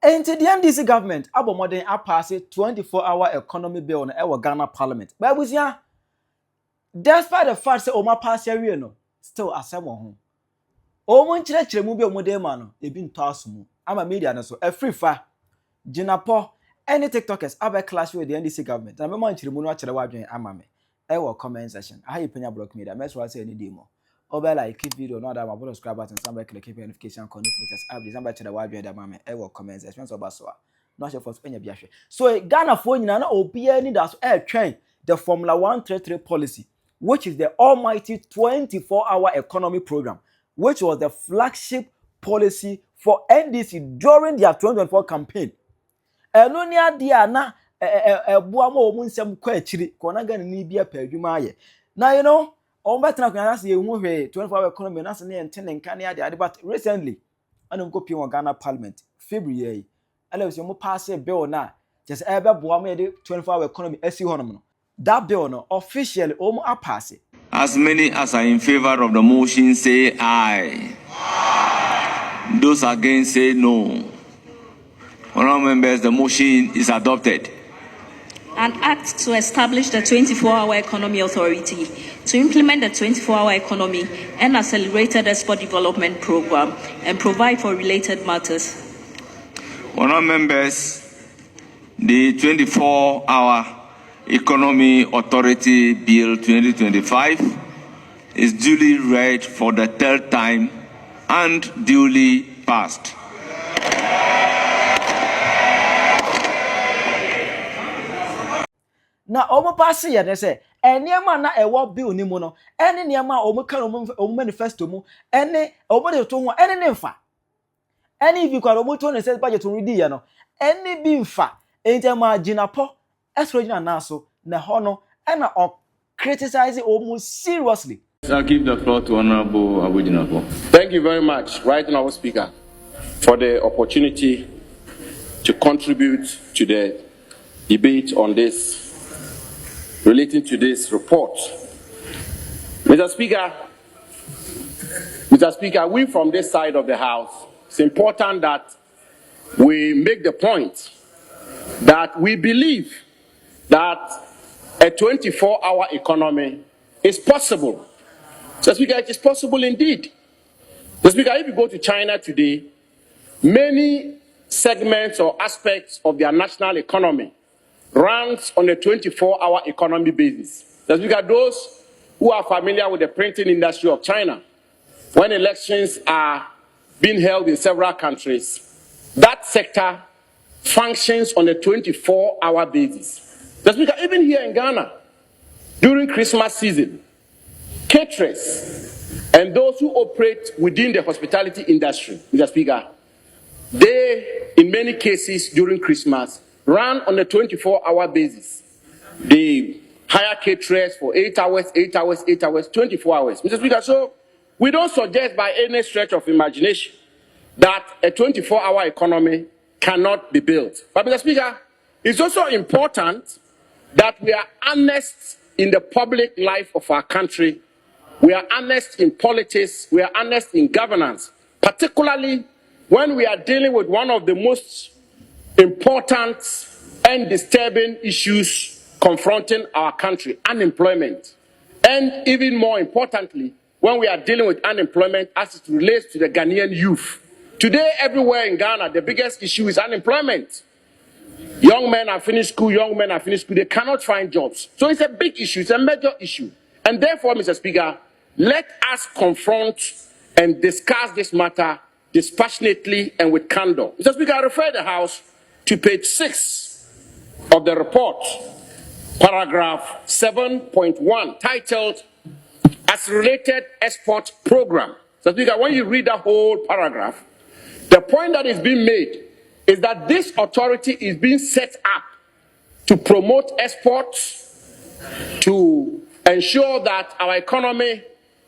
Into the NDC government, abo modern a pass 24-hour economy bill on our Ghana Parliament. But was ya, despite the fact that Oma pass here, no, still a someone home. Omo nkyerɛkyerɛ mu bi o modern man, ebi nto asomu. Ama media no so Afrifa, Jinapor, any TikTokers aba clash with the NDC government. Na me man nkyerɛ mu no akyerɛ wadwen ama me. Ewo comment section. I you Penyah block media. Mess what say any demo. Over like keep video, no that my subscribe button, somebody click keep notification, connect app. Somebody check the wadwen da mama. Ewo comment section so baso. No sure for Penyah biahwe. So Ghana for nyina na obi ani da so train the Formula 133 policy, which is the almighty 24-hour economy program, which was the flagship policy for NDC during their 2024 campaign. Eno ni adia na boa ma omu nsem kwa achiri kona Ghana ni bia pa adwuma aye. Na you know, on betra kwa na se ehu hwe 24-hour economy na se ne ntene nka ne ade but recently anom ko pie Ghana Parliament February ala we mo pass a bill na just ebe boa ma de 24-hour economy asi honom no. That bill no officially omu pass it. As many as are in favor of the motion say aye. Those against say no. Honourable members, the motion is adopted. An act to establish the 24-hour economy authority to implement the 24-hour economy and accelerated export development program and provide for related matters. Honourable members, the 24-hour economy authority bill 2025 is duly read for the third time and duly passed. Na omo pass here they say eniema na ewo bill ni mu no ene niema omo kan omo manifesto mu ene omo de to ho ene ne mfa ene if you kwaro omo to ne say budget to read here no ene bi mfa entema Jinapor esrogina na so na ho no ena o criticize omo seriously. I'll give the floor to Honorable Jinapor. Thank you very much, Right Honorable Speaker, for the opportunity to contribute to the debate on this, relating to this report. Mr. Speaker, we from this side of the House, it's important that we make the point that we believe that a 24-hour economy is possible. Mr. Speaker, it is possible indeed. Mr. Speaker, if you go to China today, many segments or aspects of their national economy runs on a 24-hour economy basis. Mr. Speaker, those who are familiar with the printing industry of China, when elections are being held in several countries, that sector functions on a 24-hour basis. Mr. Speaker, even here in Ghana, during Christmas season, caterers and those who operate within the hospitality industry, Mr. Speaker, they, in many cases during Christmas, run on a 24-hour basis. They hire caterers for 8 hours, 8 hours, 8 hours, 24 hours. Mr. Speaker, so we don't suggest by any stretch of imagination that a 24-hour economy cannot be built. But Mr. Speaker, it's also important that we are honest in the public life of our country. We are honest in politics. We are honest in governance, particularly when we are dealing with one of the most important and disturbing issues confronting our country, unemployment. And even more importantly, when we are dealing with unemployment as it relates to the Ghanaian youth. Today, everywhere in Ghana, the biggest issue is unemployment. Young men are finished school, they cannot find jobs. So it's a big issue, it's a major issue. And therefore, Mr. Speaker, let us confront and discuss this matter dispassionately and with candor. Mr. Speaker, I refer the House to page 6 of the report, paragraph 7.1, titled Accelerated Export Program. Mr. Speaker, when you read the whole paragraph, the point that is being made is that this authority is being set up to promote exports, to ensure that our economy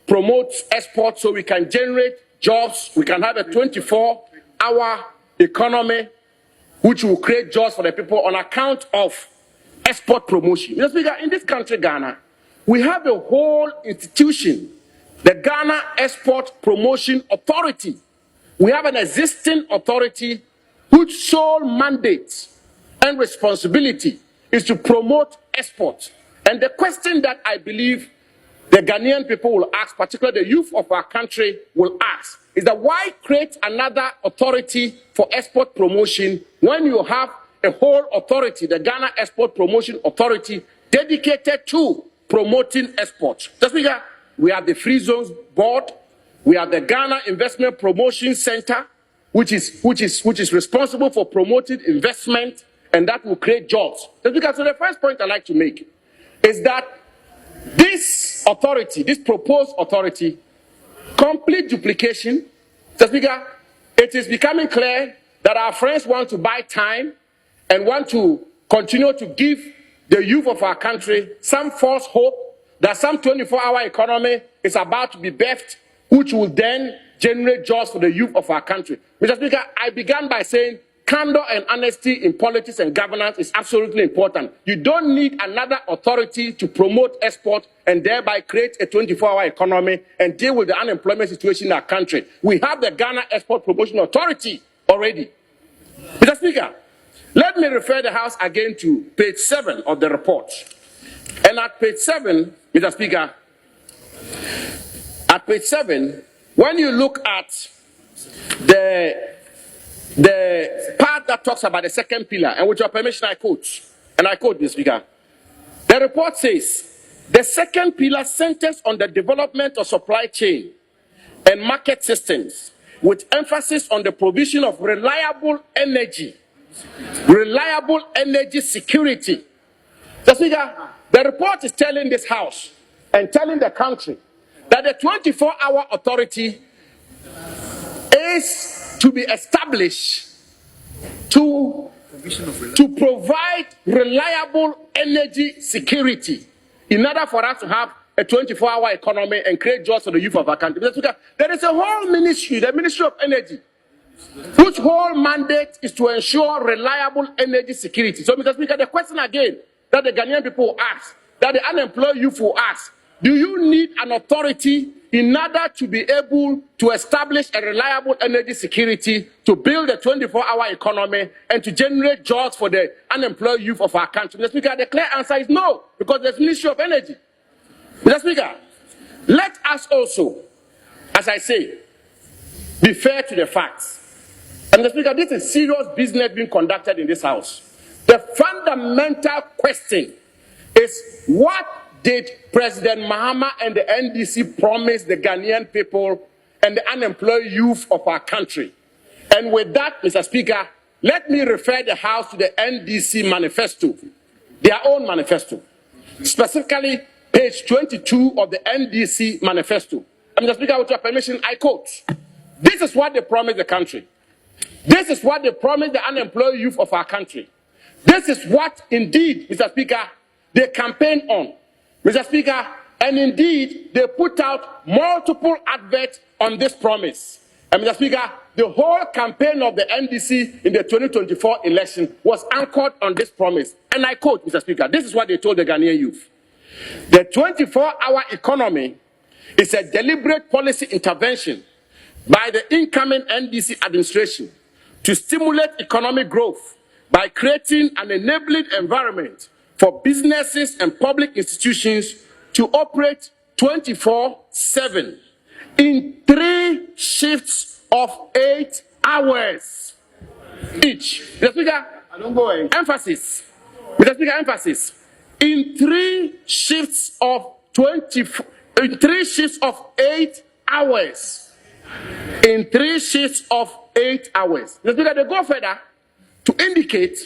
promotes exports so we can generate jobs, we can have a 24-hour economy which will create jobs for the people on account of export promotion. Mr. Speaker, in this country, Ghana, we have a whole institution, the Ghana Export Promotion Authority. We have an existing authority whose sole mandate and responsibility is to promote export. And the question that I believe the Ghanaian people will ask, particularly the youth of our country will ask, is that why create another authority for export promotion when you have a whole authority, the Ghana Export Promotion Authority, dedicated to promoting exports? Just because we have the Free Zones Board, we have the Ghana Investment Promotion Center, which is responsible for promoting investment, and that will create jobs. Just because, so the first point I'd like to make is that this authority, this proposed authority, complete duplication. Just because it is becoming clear that our friends want to buy time and want to continue to give the youth of our country some false hope that some 24-hour economy is about to be birthed, which will then generate jobs for the youth of our country. Mr. Speaker, I began by saying candor and honesty in politics and governance is absolutely important. You don't need another authority to promote export and thereby create a 24-hour economy and deal with the unemployment situation in our country. We have the Ghana Export Promotion Authority already. Mr. Speaker, let me refer the House again to page 7 of the report. And at page 7, Mr. Speaker, at page 7, when you look at the part that talks about the second pillar, and with your permission I quote, and I quote, Mr. Speaker, the report says, the second pillar centers on the development of supply chain and market systems with emphasis on the provision of reliable energy security. Mr. Speaker, the report is telling this House and telling the country that the 24-hour authority is to be established to provide reliable energy security in order for us to have a 24-hour economy and create jobs for the youth of our country. There is a whole ministry, the Ministry of Energy, whose whole mandate is to ensure reliable energy security. So, Mr. Speaker, the question again that the Ghanaian people will ask, that the unemployed youth will ask, do you need an authority in order to be able to establish a reliable energy security, to build a 24-hour economy, and to generate jobs for the unemployed youth of our country? Mr. Speaker, the clear answer is no, because there's Ministry of Energy. Mr. Speaker, let us also, as I say, be fair to the facts. And Mr. Speaker, this is serious business being conducted in this House. The fundamental question is, what did President Mahama and the NDC promise the Ghanaian people and the unemployed youth of our country? And with that, Mr. Speaker, let me refer the House to the NDC manifesto, their own manifesto, specifically page 22 of the NDC manifesto. And Mr. Speaker, with your permission, I quote, this is what they promised the country. This is what they promised the unemployed youth of our country. This is what, indeed, Mr. Speaker, they campaigned on. Mr. Speaker, and indeed, they put out multiple adverts on this promise. And Mr. Speaker, the whole campaign of the NDC in the 2024 election was anchored on this promise. And I quote, Mr. Speaker, this is what they told the Ghanaian youth. The 24-hour economy is a deliberate policy intervention by the incoming NDC administration to stimulate economic growth by creating an enabling environment for businesses and public institutions to operate 24/7 in 3 shifts of 8 hours each. Mr. Speaker, emphasis. Mr. Speaker, emphasis. In 3 shifts of 8 hours. In 3 shifts of 8 hours. Mr. Speaker, they go further to indicate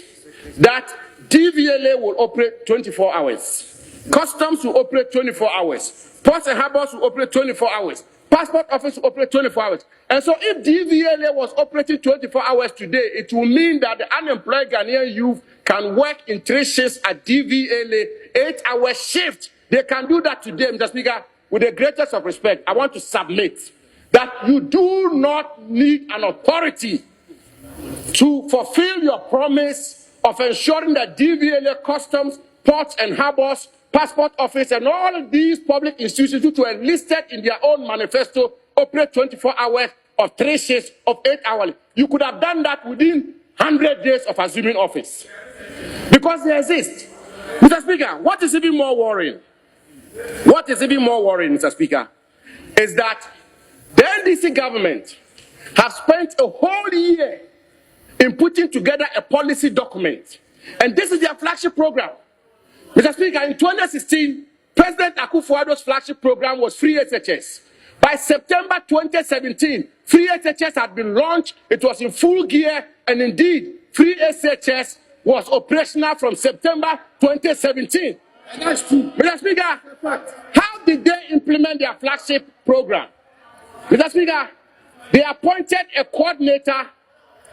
that DVLA will operate 24 hours. Customs will operate 24 hours. Ports and harbors will operate 24 hours. Passport office will operate 24 hours. And so if DVLA was operating 24 hours today, it will mean that the unemployed Ghanaian youth can work in 3 shifts at DVLA, 8-hour shift. They can do that today, Mr. Speaker. With the greatest of respect, I want to submit that you do not need an authority to fulfill your promise of ensuring that DVLA, customs, ports and harbors, passport office, and all of these public institutions which were listed in their own manifesto operate 24 hours of 3 shifts of 8 hours. You could have done that within 100 days of assuming office. Because they exist. Mr. Speaker, what is even more worrying? What is even more worrying, Mr. Speaker, is that the NDC government has spent a whole year in putting together a policy document. And this is their flagship program. Mr. Speaker, in 2016, President Akufo-Addo's flagship program was Free SHS. By September 2017, Free SHS had been launched, it was in full gear, and indeed, Free SHS was operational from September 2017. And that's true. Mr. Speaker, how did they implement their flagship program? Mr. Speaker, they appointed a coordinator,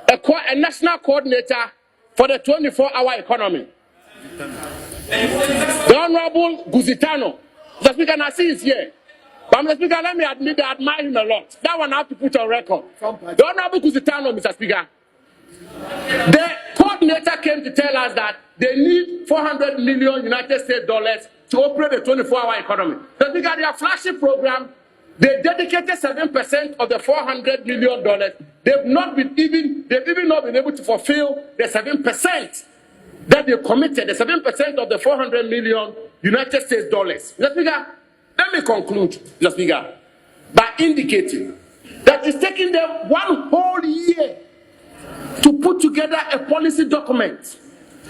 a national coordinator for the 24-hour economy. The Honorable Guzitano. Mr. Speaker, I see is here. But Mr. Speaker, let me admit that I admire him a lot. That one I have to put on record. The Honorable Guzitano, Mr. Speaker. The coordinator came to tell us that they need $400 million United States dollars to operate the 24-hour economy. Mr. Speaker, their flagship program, they dedicated 7% of the $400 million. They've even not been able to fulfill the 7% that they committed, the 7% of the $400 million United States dollars. Mr. Speaker, let me conclude, Mr. Speaker, by indicating that it's taking them one whole year to put together a policy document.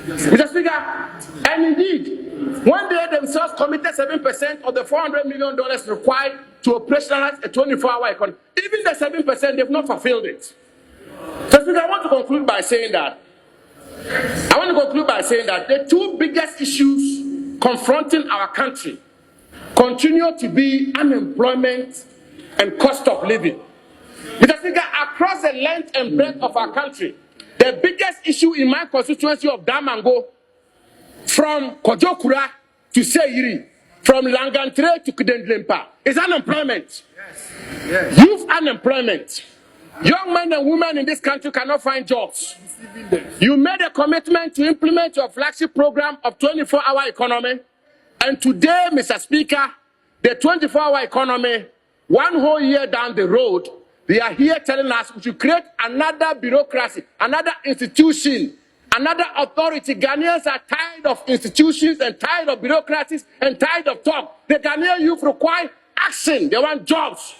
Mr. Speaker, and indeed, when they themselves committed 7% of the $400 million required to operationalize a 24-hour economy, even the 7%, they've not fulfilled it. Mr. Speaker, I want to conclude by saying that the two biggest issues confronting our country continue to be unemployment and cost of living. Mr. Speaker, across the length and breadth of our country, the biggest issue in my constituency of Damango, from Kojokura to Seyiri, from Langantre to Kudendlempa, is unemployment. Yes. Youth unemployment. Young men and women in this country cannot find jobs. You made a commitment to implement your flagship program of 24-hour economy, and today, Mr. Speaker, the 24-hour economy, one whole year down the road, they are here telling us we should create another bureaucracy, another institution, another authority. Ghanaians are tired of institutions and tired of bureaucracies and tired of talk. The Ghanaian youth require action. They want jobs.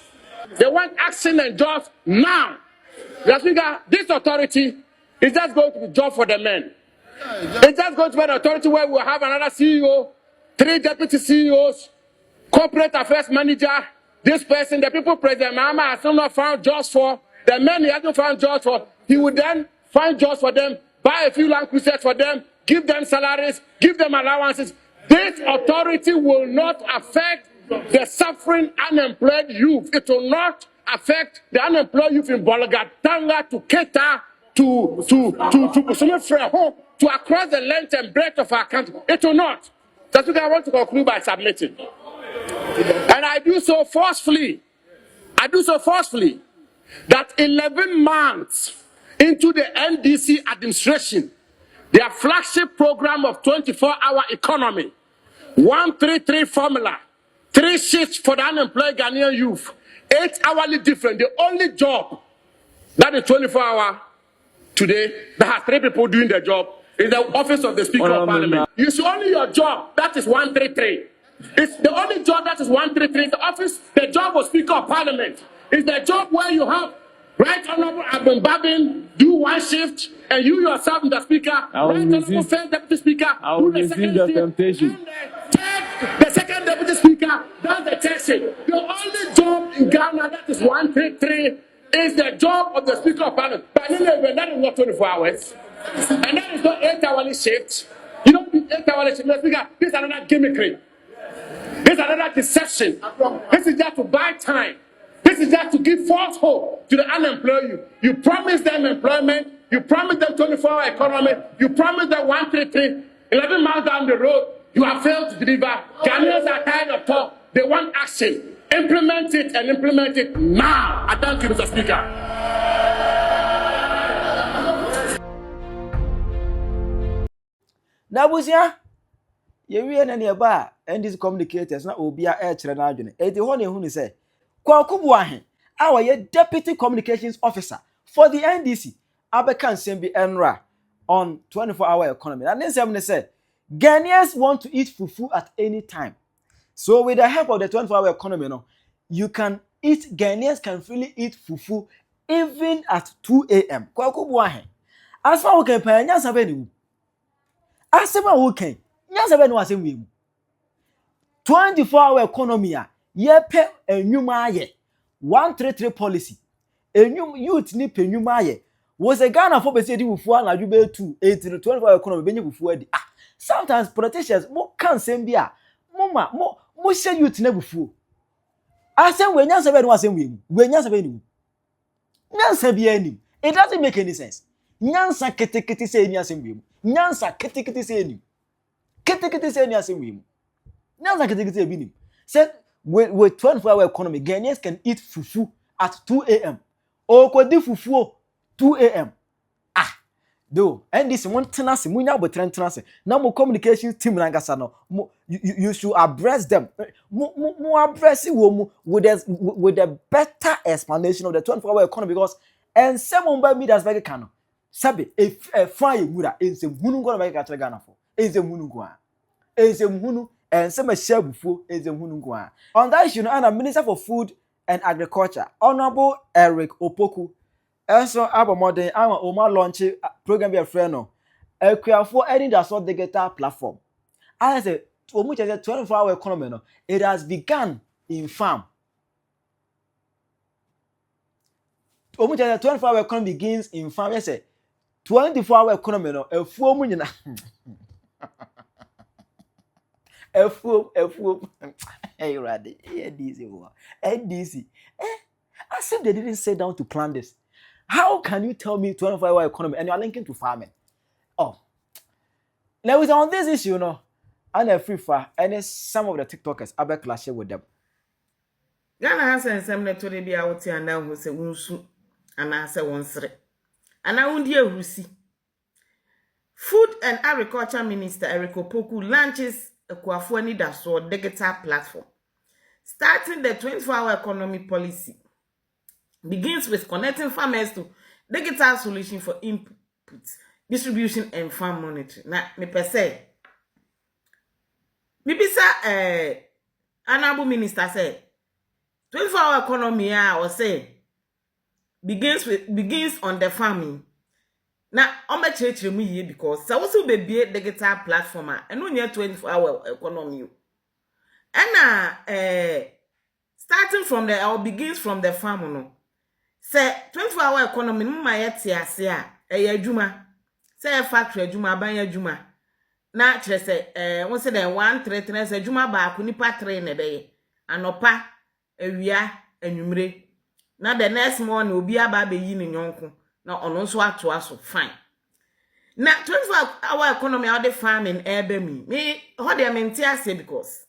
They want action and jobs now. Mr. Speaker, this authority is just going to be job for the men. It's just going to be an authority where we'll have another CEO, 3 deputy CEOs, corporate affairs manager. This person, the people President Mahama has still not found jobs for. The men he hasn't found jobs for. He would then find jobs for them, buy a few land cruisers for them, give them salaries, give them allowances. This authority will not affect the suffering unemployed youth. It will not affect the unemployed youth in Bolagatanga, to Keta, to across the length and breadth of our country. It will not. That's what I want to conclude by submitting. And I do so forcefully, that 11 months into the NDC administration, their flagship program of 24-hour economy, 133 formula, 3 shifts for the unemployed Ghanaian youth, 8 hourly different. The only job that is 24-hour today that has 3 people doing their job is the office of the Speaker of Parliament. You see, only your job, that is 133. It's the only job that is 133. The office, the job of Speaker of Parliament is the job where you have Right Honorable Abin Babin do 1 shift, and you yourself, the Speaker, Right Honorable First Deputy Speaker, do the second shift, and the second Deputy Speaker does the 3rd shift. The only job in Ghana that is 133 is the job of the Speaker of Parliament. But anyway, that is not 24 hours, and that is not 8-hourly shift. You don't need 8-hourly shift, Mr. Speaker. This is another gimmickry. This is another deception. This is just to buy time. This is just to give false hope to the unemployed. You promise them employment. You promise them 24-hour economy. You promise them 133. 11 miles down the road, you have failed to deliver. Ghanaians are tired of talk. They want action. Implement it and implement it now. I thank you, Mr. Speaker. Nabusia, you and any bar and these communicators na obia air chrenadune. Eti ho ne hu ni say, Kwakubuahe, our deputy communications officer for the NDC. abeka nsem bi enra on 24-hour economy. And then someone said, Ghanaians want to eat fufu at any time. So with the help of the 24-hour economy, you can eat, Ghanaians can freely eat fufu even at 2 a.m. As far as we can pay, nyansa be ni. As far as we can, nyansa be no asem we. 24-hour economy ye pe enwuma aye 133 policy. Enyum youth ni pe enwuma aye. Was a Ghana for be say di fufu anaju be 2 80 24-hour economy be nyi fufu adi. Sometimes politicians mo kan sem bia mo share youth na bufu. Asem we nyansa be no asem we nyansa be ni. Nyansa bia ni. It doesn't make any sense. Nyansa ketekete say ni asem we. Nyansa ketekete say ni. Ketekete say ni asem we. Nyansa ketekete be ni. Said with 24-hour economy, Ghanaians can eat fufu at 2 a.m. Or could do fufu 2 a.m. Though, and this one tenacity, munya but tenacity. Now, more communications team langasano. You should address them. More address with a better explanation of the 24-hour economy because and someone by me that's very canon. Sabi a fire muda is a munu gonna make a Ghana for. Is a munu gua. Is a munu and some share before is a munu gua. On that issue, and a Minister for Food and Agriculture, Honorable Eric Opoku. Also, about modern, I'm a launch program be a friend no. For any that sort digital platform. I say, to much as a 24-hour economy, no, it has begun in farm. To much as a 24-hour economy begins in farm. Yes, 24-hour economy, no, a full million. A full. Hey, Raddy, DC. I said they didn't sit down to plan this. How can you tell me 24-hour economy and you are linking to farming? Oh, now with on this issue, and Afrifa and some of the TikTokers are back clashing with them. Ghana has a seminar to be out here now who say Wunsu and I say one three. And I won't hear who see. Food and Agriculture Minister Eric Opoku launches a Kwafuani Daso digital platform, starting the 24-hour economy policy. Begins with connecting farmers to digital solution for input, distribution, and farm monitoring. Now, me per se, Bibisa, Honorable Minister said, 24-hour economy, or say, begins on the farming. Now, I'm a church me because so also be a digital platform and only 24-hour economy. And starting from the or begins from the farm, no. Say 24-hour economy mma yete ase a adwuma say factory adwuma ban adwuma na kire say won say den 133 say adwuma ba ko nipa 3 na dey anopa awia anwumre na the next morning obi aba be yi ni nyonko na ono so ato aso fine na 24-hour economy how the farming ebe me how dey maintain ase because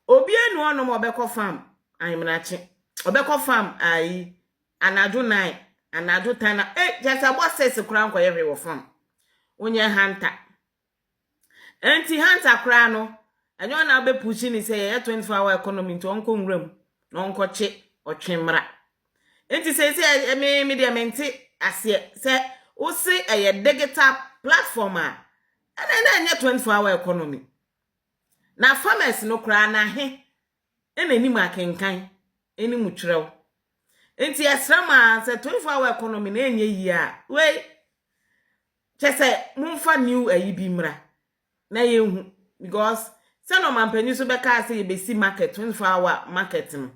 obi enu ono mo obekọ farm ayimrache obekọ farm ayi anadu 9 anadu 10 just about 6 kura nko yewe wo farm onye hunter enti hunter kura no enyo na be pushi ni say 24-hour economy to onko nwram no onko che otwemra enti say me dia menti ase say o say a digital platform and then 24-hour economy na farmers no kura na he enani makenkan eni mutrew enti esrama say 24-hour economy na enye yi a we chese mumfa new ayi bi mra na yehu because say no man penny so be ka say be see market 24-hour market no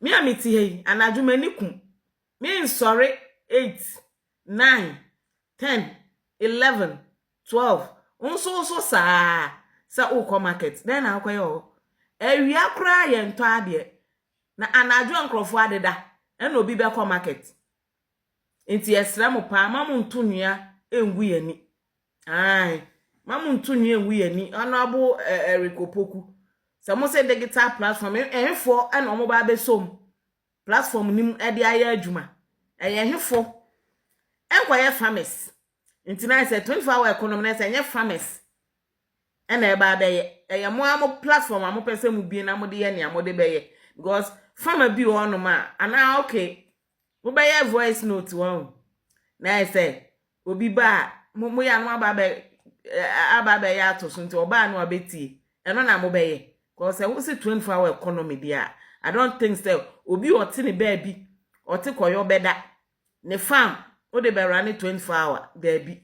me amiti hey anadwuma niku me sorry 8 9 10 11 12 unso sa uko market then akoyo ewia kra ye nto ade na anadwo nkrofo adeda na obi be ko market enti esrem pa mamu ntunua engu yani mamu ntunua engu yani Honorable Eric Opoku se mo se digital platform ehfo na omo ba be som platform nim e de aya adwuma ehfo enkoye farmers enti na say 24-hour economy na say enye farmers na e ba be mo am platform am pese mu bi na mo de ye ne am de be ye because farmer bi on ma ana okay we be voice note one na I say obi ba mo ya no aba be ya to so nti oba no abeti eno na mo be ye cause we say 24-hour economy dia I don't think so obi ote ne baabi ote koyo beda ne farm o de be run 24-hour baabi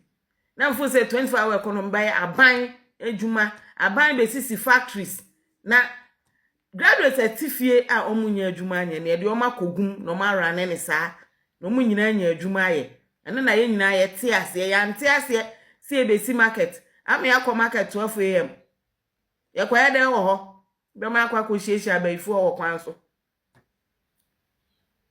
na mfo say 24-hour economy by aban ejuma aban be sisi factories na graduates atifie a omunya ejuma anya ne de o makogum no ma run ne saa no mu nyina anya ejuma ye ene na ye nyina ye te ase ya nte ase si ebesi market ame akọ market 12 am ye kwa ya de wo ho be ma akwa ko hiehyia abaifu wo kwan so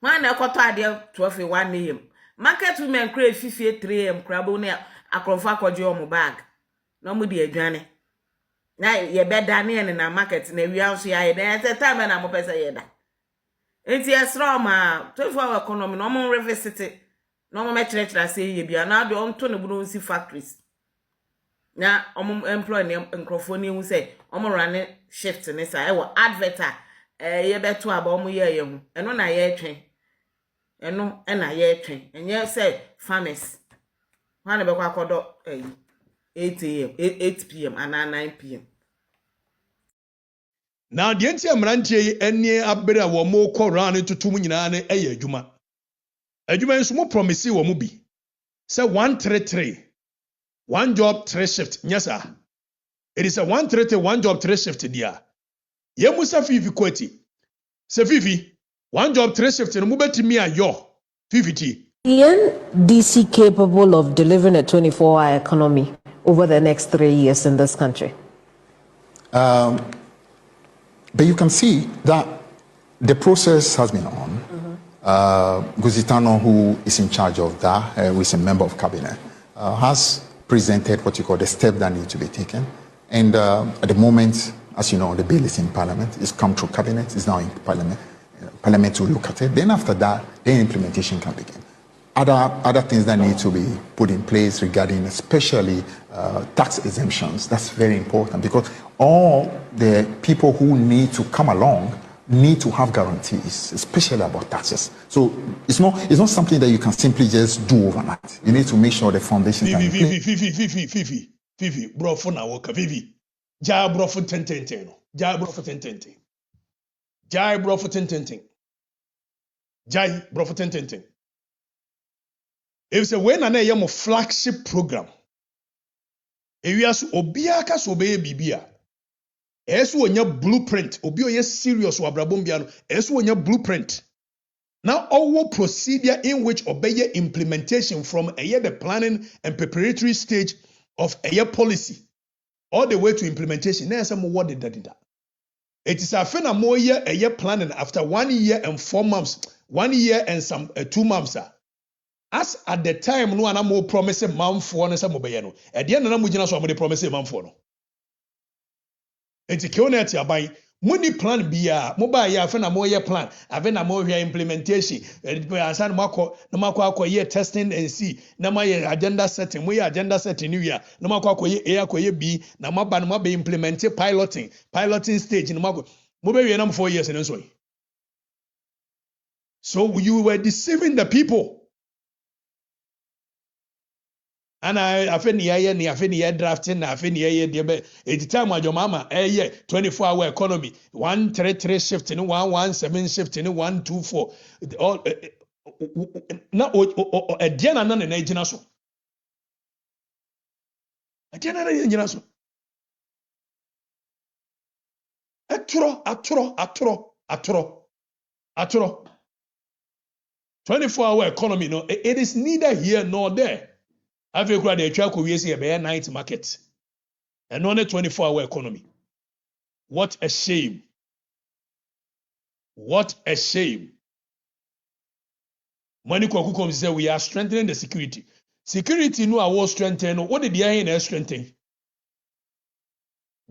man na ekoto ade 12 1 am market women kra fifie 3 am kra bo ne akronfa akọje o mo bag no mu de adwane na ye beda ne na market na wi anso ya ye na say time na mo pese ye da enti esro ma 24-hour economy no mo revisit no mo metrechra say ye bia na do onto ne bu nsi factories na employ ne nkrofo ni hu say omo run shift ne say e wo advert ye beto aba omo ye hu eno na ye twen eno na ye twen enye say farmers wan be kwa akodo 8 am 8 pm and 9 pm Now the entire mrantie eni abere wo mo kọ ran tutum nyina ne eye adwuma. Adwuma nso mo promise wo mo bi. Say 133 one job 3 shift. Yes sir. It is a 133 one job 3 shift dia. Ye musa fifi kwati. Se fifi one job 3 shift no mo betimi ayo 50. The NDC capable of delivering a 24-hour economy over the next 3 years in this country? But you can see that the process has been on. Guzitano, who is in charge of that, who is a member of cabinet, has presented what you call the step that need to be taken. And at the moment, as you know, the bill is in Parliament. It's come through cabinet. It's now in Parliament. Parliament will look at it. Then after that, then implementation can begin. Other things that need to be put in place regarding especially tax exemptions. That's very important because all the people who need to come along need to have guarantees, especially about taxes. So it's not something that you can simply just do overnight. You need to make sure the foundations are in place. Fifi, bro for na woka Fifi. Jai bro for 10 no. Jai bro for 10. Jai bro for 10. Jai bro for 10. If say when na ye mo flagship program. Ewiaso obia ka so be bibia. Eso onya blueprint, obi oye serious wa brabombia no. Eso onya blueprint. Now our procedure in which obey implementation from the planning and preparatory stage of a policy all the way to implementation. Now some what did that. It is a phenomenon more year a year planning after 1 year and 4 months, 1 year and some 2 months. As at the time no ana mo promise man for no some obey no. E de na mo gina so mo de promise man for no. Enti ke ona ti aban money plan bia mo ba ya afa na mo ye plan afa na mo hwe implementation ansa na makọ ye testing and see na ma ye agenda setting mo ye agenda setting ni wia na makọ ye akoye bi na ma ba na ma be implement piloting stage na mo be wie na 4 years na so. So you were deceiving the people. And I feel ni drafting, I feel ni the time my mama 24-hour economy 133 shift in 117 shift in 124 all na e dia na na gina so e dia na gina so atro 24-hour economy no it is neither here nor there. Have you cried a track we see a night market and on a 24-hour economy? What a shame! What a shame! Money Kwaku say we are strengthening the security. Security no I was strengthening. What did the INS strengthen?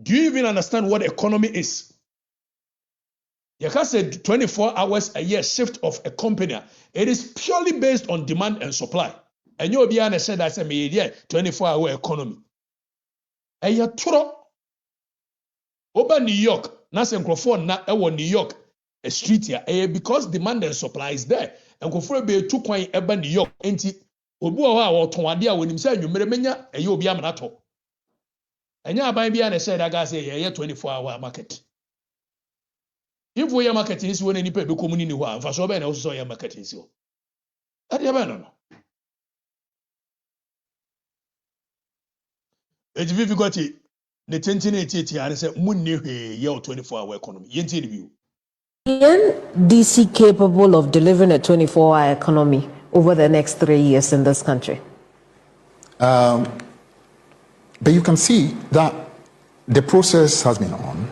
Do you even understand what economy is? You can say 24 hours a year shift of a company. It is purely based on demand and supply. And you'll be honest that I me 24-hour economy. And you tro over New York, na microphone na ewo New York a street here because demand and supply is there. And go for be 2 coin eba New York enti obi o ha wo ton ade a wonim say nwumere menya eye obi amana to enya aban bia na say daga say ye 24-hour market if we market is when any people come in ho fa so be na so ye market is ho ade ba no ejivi got it the 2088 and say munni hwe ye 24-hour economy yenti ni bi NDC capable of delivering a 24-hour economy over the next 3 years in this country? But you can see that the process has been on.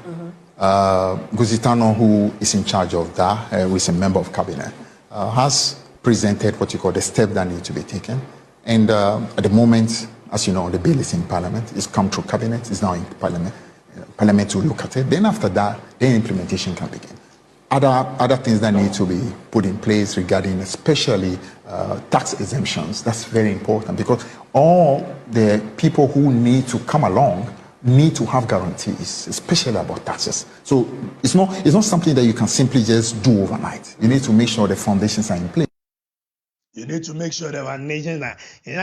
Guzitano, who is in charge of that, who is a member of cabinet, has presented what you call the step that need to be taken. And at the moment, as you know, the bill is in Parliament. It's come through cabinet. It's now in Parliament. Parliament will look at it. Then after that, the implementation can begin. Other things that need to be put in place regarding especially tax exemptions. That's very important because all the people who need to come along need to have guarantees, especially about taxes. So it's not something that you can simply just do overnight. You need to make sure the foundations are in place. You need to make sure the foundations are the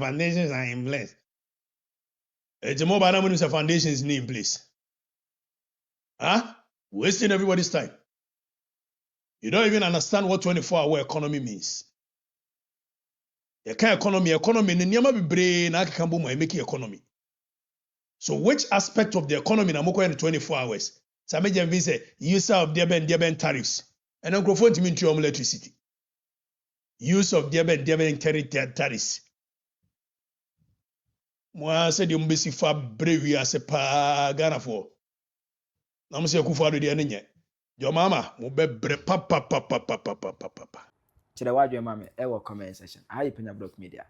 foundations are in place. It's more about when the foundations in place. Wasting everybody's time. You don't even understand what 24-hour economy means. You can't economy ni nyama be brain na kambo mo make economy. So which aspect of the economy na moko in 24 hours? Sa me jam say use of the tariffs. And then grofo ntimi ntu electricity. Use of the tariffs. Mo say the mbesi fa brewi ase pa Ghana for. Na mo say Akufo-Addo de ne nye. Your mama mo be bre pa. Chira wadwe mame e wo comment section. How you Penyah Block Media.